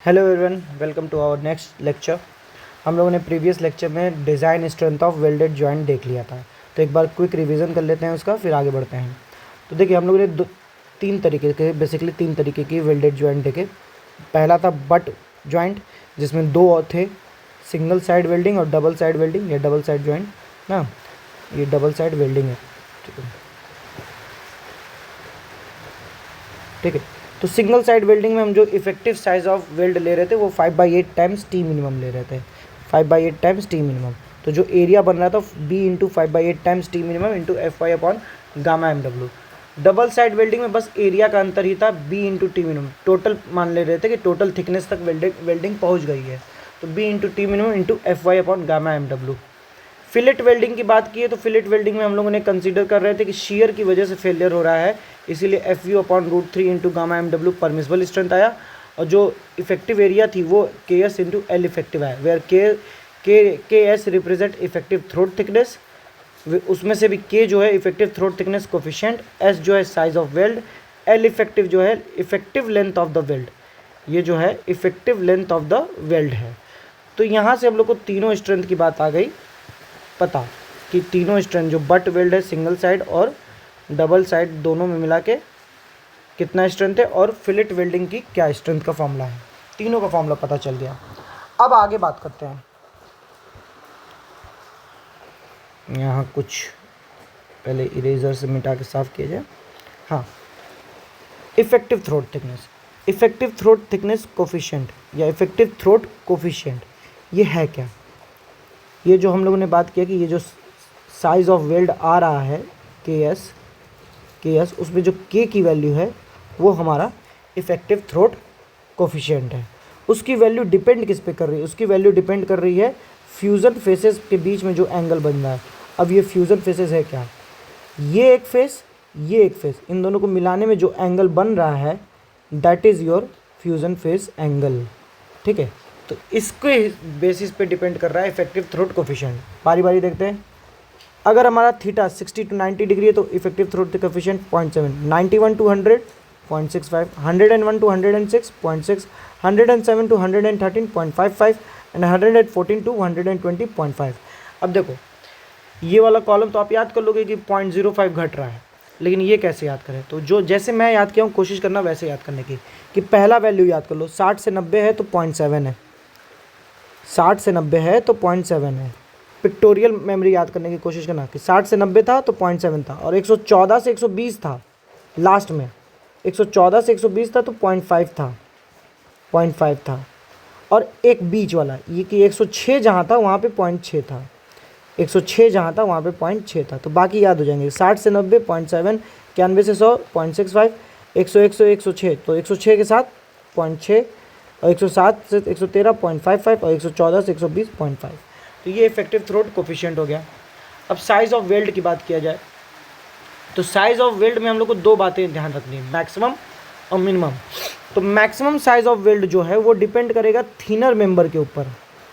Hello everyone, welcome to our next lecture. हम लोगों ने प्रीवियस लेक्चर में design strength of welded joint देख लिया था, तो एक बार क्विक रिवीजन कर लेते हैं उसका, फिर आगे बढ़ते हैं। तो देखिए, हम लोगों ने तीन तरीके की वेल्डेड जॉइंट देखे। पहला था बट जॉइंट, जिसमें दो थे, सिंगल साइड वेल्डिंग और डबल साइड वेल्डिंग, या डबल साइड जॉइंट ना, ये डबल साइड वेल्डिंग है। ठीक है। तो सिंगल साइड वेल्डिंग में हम जो इफेक्टिव साइज ऑफ वेल्ड ले रहे थे वो 5/8 टाइम्स टी मिनिमम ले रहे थे, 5/8 टाइम्स टी मिनिमम। तो जो एरिया बन रहा था B into 5/8 times T minimum into F Y upon gamma M W. Double side welding में बस एरिया का अंतर ही था, B into T minimum. Total मान ले रहे थे कि टोटल थिकनेस तक वेल्डिंग पहुंच गई है, तो B into T minimum into F Y upon gamma M W. Fillet welding की बात की है तो फिलेट वेल्डिंग में हम लोगों ने कंसीडर कर रहे थे कि शेयर की वजह से फेलियर हो रहा है, इसीलिए F U upon √3 into gamma M W permissible strength आया, और जो इफेक्टिव एरिया थी वो K S into L effective आया, where K S represent effective throat thickness, उसमें से भी के जो है effective throat thickness coefficient, S जो है size of weld, L effective जो है effective length of the weld, ये जो है effective length of the weld है। तो यहाँ से हम लोग को तीनों स्ट्रेंथ की बात आ गई पता, कि तीनों स्ट्रेंथ जो बट वेल्ड है सिंगल साइड और डबल साइड दोनों में मिला के कितना स्ट्रेंथ है, और फिलेट वेल्डिंग की क्या स्ट्रेंथ का फॉर्मूला है, तीनों का फॉर्मूला पता चल गया। अब आगे बात करते हैं। यहाँ कुछ पहले इरेजर से मिटा के साफ किया जाए। हाँ, इफेक्टिव थ्रोट थिकनेस कोफिशिएंट या इफेक्टिव थ्रोट कोफिशिएंट, ये है क्या? ये जो हम लोगों ने बात किया कि ये जो साइज ऑफ वेल्ड आ रहा है के एस, उसमें जो के की वैल्यू है वो हमारा इफेक्टिव थ्रोट कोफिशिएंट है। उसकी वैल्यू डिपेंड किस पे कर रही है? उसकी वैल्यू डिपेंड कर रही है फ्यूज़न फेसेस के बीच में जो एंगल बन रहा है। अब ये फ्यूज़न फेसेस है क्या? ये एक फेस, ये एक फेस, इन दोनों को मिलाने में जो एंगल बन रहा है that is your fusion face angle. ठीक है, तो इसके बेसिस पे डिपेंड कर रहा है इफेक्टिव थ्रोट कोफिशिएंट। बारी बारी देखते हैं। अगर हमारा थीटा 60 to 90 डिग्री है तो effective throat coefficient 0.7, 91 to 100 0.65, 101 to 106 0.6, 107 to 113 0.55 and 114 to 120 0.5। अब देखो, ये वाला कॉलम तो आप याद कर लोगे कि 0.05 घट रहा है, लेकिन ये कैसे याद करें? तो जो जैसे मैं याद किया हूँ कोशिश करना वैसे याद करने की, कि पहला वैल्यू याद कर लो, 60 से 90 है तो 0.7 है, 60 से 90 है तो 0.7 है। पिक्टोरियल मेमोरी याद करने की कोशिश करना कि 60 से 90 था तो 0.7 था, और 114 से 120 था लास्ट में, 114 से 120 था तो 0.5 था, 0.5 था। और एक बीच वाला ये कि 106 जहाँ था वहाँ पे 0.6 था, 106 जहाँ था वहाँ पे 0.6 था। तो बाकी याद हो जाएंगे, 60 से 90 0.7, 91 से 100 0.65, 101 से 106 तो 106 के साथ 0.6, और 107 से 113 0.55, और 114 से 120 0.5। तो ये इफेक्टिव थ्रोट कोफिशिएंट हो गया। अब साइज़ ऑफ वेल्ड की बात किया जाए तो साइज़ ऑफ वेल्ड में हम लोग को दो बातें ध्यान रखनी है, मैक्सिमम और मिनिमम। तो मैक्सिमम साइज़ ऑफ वेल्ड जो है वो डिपेंड करेगा थिनर मेंबर के ऊपर,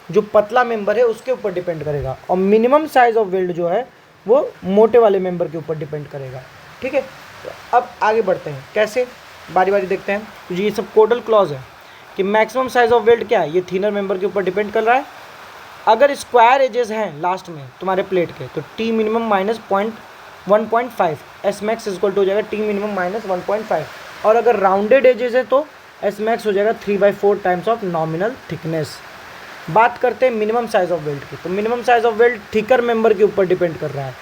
जो पतला मेंबर है उसके ऊपर डिपेंड करेगा, और मिनिमम साइज़ ऑफ वेल्ड जो है वो मोटे वाले मेंबर के ऊपर डिपेंड करेगा। ठीक है, तो अब आगे बढ़ते हैं, कैसे बारी बारी देखते हैं। तो ये सब कोडल क्लॉज है कि मैक्सिमम साइज़ ऑफ वेल्ड क्या है, ये थिनर मेंबर के ऊपर डिपेंड कर रहा है। अगर स्क्वायर एजेस हैं लास्ट में तुम्हारे प्लेट के तो T minimum minus 1.5, S max equal to हो जाएगा टी मिनिमम माइनस 1.5, और अगर राउंडेड एजेस है तो एस मैक्स हो जाएगा 3/4 टाइम्स ऑफ नॉमिनल थिकनेस। बात करते हैं मिनिमम साइज़ ऑफ वेल्ड की, तो minimum size of weld thicker member के ऊपर डिपेंड कर रहा है,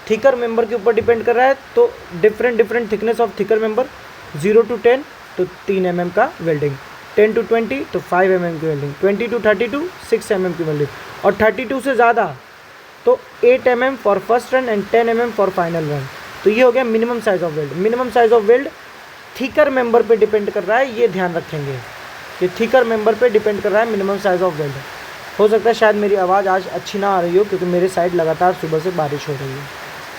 थिकर मेंबर के ऊपर डिपेंड कर रहा है। तो different thickness of thicker member, 0 to 10 तो 3 mm का वेल्डिंग, 10 to 20 तो 5 mm की वेल्डिंग, 20 to 32 6 mm की वेल्डिंग, और 32 से ज़्यादा तो 8 mm for first run and 10 mm for final run. तो ये हो गया minimum size of weld. Minimum size of weld thicker member पे डिपेंड कर रहा है, ये ध्यान रखेंगे, ये थिकर मेंबर पे डिपेंड कर रहा है मिनिमम साइज़ ऑफ वेल्ड। हो सकता है शायद मेरी आवाज़ आज अच्छी ना आ रही हो, क्योंकि मेरे साइड लगातार सुबह से बारिश हो रही है,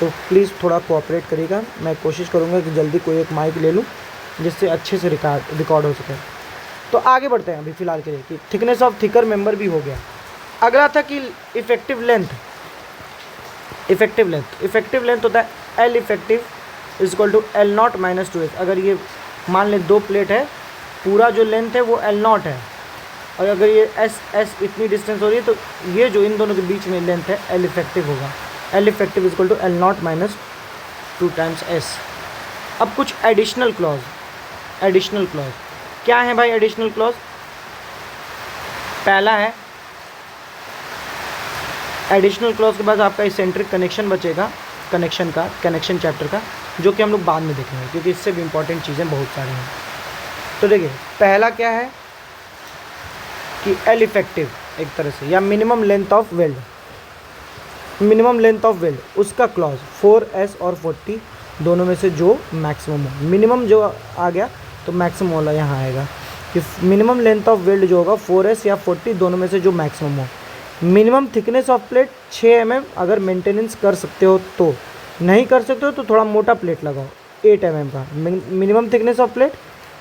तो प्लीज़ थोड़ा कोऑपरेट करिएगा। मैं कोशिश करूँगा कि जल्दी कोई एक माइक ले लूँ जिससे अच्छे से रिकॉर्ड हो सके। तो आगे बढ़ते हैं अभी फ़िलहाल के लिए कि थिकनेस ऑफ थिकर मेंबर भी हो गया। अगला था कि इफेक्टिव लेंथ होता है L effective equal to L0 - 2h। अगर ये मान लें दो प्लेट है, पूरा जो लेंथ है वो L0 है, और अगर ये एस एस इतनी डिस्टेंस हो रही है तो ये जो इन दोनों के बीच में लेंथ है एल इफेक्टिव होगा। L effective equal to L naught minus 2 times S. अब कुछ एडिशनल क्लॉज क्या है भाई एडिशनल क्लॉज? पहला है एडिशनल क्लॉज के बाद आपका इसेंट्रिक कनेक्शन बचेगा, कनेक्शन चैप्टर का, जो कि हम लोग बाद में देखेंगे क्योंकि इससे भी इंपॉर्टेंट चीज़ें बहुत सारी हैं। तो देखिए पहला क्या है कि एल इफेक्टिव एक तरह से, या मिनिमम लेंथ ऑफ वेल्ड, उसका क्लॉज 4s और 40 दोनों में से जो मैक्सिमम हो। मिनिमम जो आ गया तो मैक्सिमम वाला यहाँ आएगा कि मिनिमम लेंथ ऑफ वेल्ड जो होगा 4s या 40 दोनों में से जो मैक्सिमम हो। Minimum thickness of plate 6 mm अगर मेंटेनेंस कर सकते हो तो, नहीं कर सकते हो तो थोड़ा मोटा प्लेट लगाओ 8 mm का। Minimum thickness of plate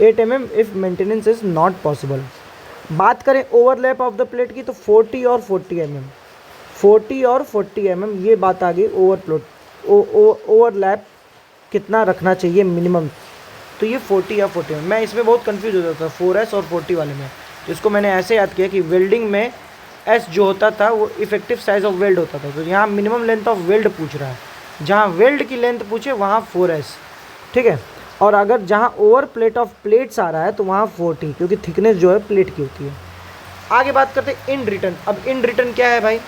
8 mm if maintenance is not possible. बात करें ओवरलैप ऑफ द प्लेट की तो 40 और 40 mm ये बात आ गई। ओवरलैप कितना रखना चाहिए मिनिमम, तो ये 40 या 40 mm। मैं इसमें बहुत कंफ्यूज हो जाता था 4s और 40 वाले में, तो इसको मैंने ऐसे याद किया कि वेल्डिंग में s जो होता था वो इफेक्टिव साइज ऑफ वेल्ड होता था, तो यहाँ मिनिमम लेंथ ऑफ वेल्ड पूछ रहा है, जहाँ वेल्ड की लेंथ पूछे वहाँ 4s, ठीक है। और अगर जहाँ ओवर प्लेट ऑफ प्लेट्स आ रहा है तो वहाँ 40, क्योंकि थिकनेस जो है प्लेट की होती है। आगे बात करते हैं इन रिटर्न। अब इन रिटर्न क्या है भाई?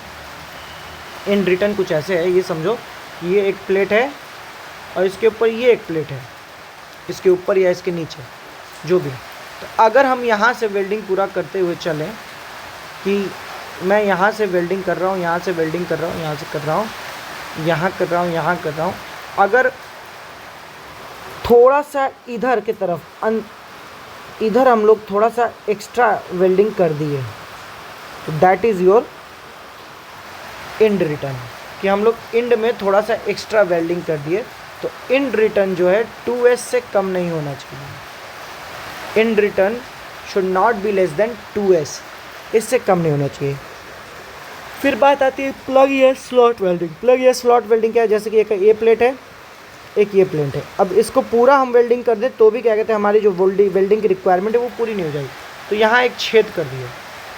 इन रिटर्न कुछ ऐसे है, ये समझो ये एक प्लेट है और इसके ऊपर ये एक प्लेट है, इसके ऊपर या इसके नीचे जो भी। तो अगर हम यहाँ से वेल्डिंग पूरा करते हुए चलें कि मैं यहाँ से वेल्डिंग कर रहा हूँ, यहाँ से वेल्डिंग कर रहा हूँ, यहाँ से कर रहा हूँ, यहाँ कर रहा हूँ, यहाँ कर रहा हूँ, अगर थोड़ा सा इधर की तरफ इधर हम लोग थोड़ा सा एक्स्ट्रा वेल्डिंग कर दिए तो that is your end return, कि हम लोग इंड में थोड़ा सा एक्स्ट्रा वेल्डिंग कर दिए तो इंड रिटर्न जो है 2s से कम नहीं होना चाहिए। End return should not be less than 2s, इससे कम नहीं होना चाहिए। फिर बात आती है प्लग या स्लॉट वेल्डिंग। प्लग या स्लॉट वेल्डिंग क्या है? जैसे कि एक ये प्लेट है, एक ये प्लेट है। अब इसको पूरा हम वेल्डिंग कर दें तो भी क्या कहते हैं हमारी जो वेल्डिंग की रिक्वायरमेंट है वो पूरी नहीं हो जाएगी। तो यहाँ एक छेद कर दिए,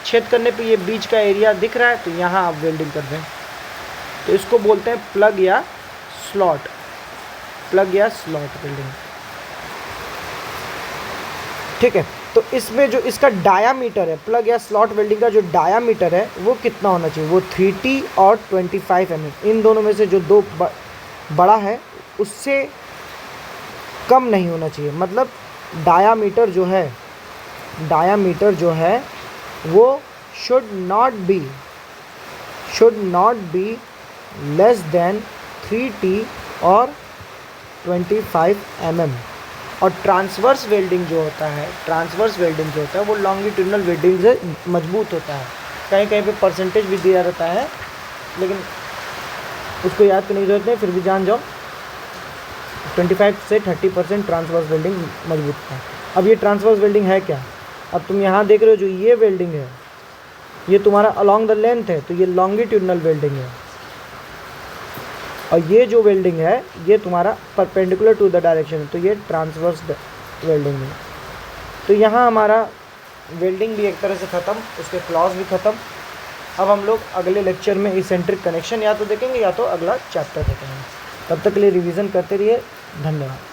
छेद करने पे ये बीच का एरिया दिख रहा है तो यहाँ आप वेल्डिंग कर दें, तो इसको बोलते हैं प्लग या स्लॉट वेल्डिंग, ठीक है। तो इसमें जो इसका डायामीटर है, प्लग या स्लॉट वेल्डिंग का जो डायामीटर है वो कितना होना चाहिए? वो 3T और 25 mm, इन दोनों में से जो दो बड़ा है उससे कम नहीं होना चाहिए। मतलब डायामीटर जो है वो should not be less then 3T और 25 mm। और ट्रांसवर्स वेल्डिंग जो होता है वो लॉन्गिट्यूडनल वेल्डिंग से मजबूत होता है। कहीं कहीं पे परसेंटेज भी दिया रहता है लेकिन उसको याद करने की ज़रूरत नहीं, फिर भी जान जाओ 25 से 30% ट्रांसवर्स वेल्डिंग मजबूत है। अब ये ट्रांसवर्स वेल्डिंग है क्या? अब तुम यहाँ देख रहे हो जो ये वेल्डिंग है ये तुम्हारा अलोंग द लेंथ है तो ये लॉन्गिट्यूडनल वेल्डिंग है, और ये जो वेल्डिंग है ये तुम्हारा परपेंडिकुलर टू द डायरेक्शन है तो ये ट्रांसवर्स वेल्डिंग है। तो यहाँ हमारा वेल्डिंग भी एक तरह से ख़त्म, उसके क्लॉज भी ख़त्म। अब हम लोग अगले लेक्चर में इसेंट्रिक कनेक्शन या तो देखेंगे या तो अगला चैप्टर देखेंगे। तब तक के लिए रिवीजन करते रहिए। धन्यवाद।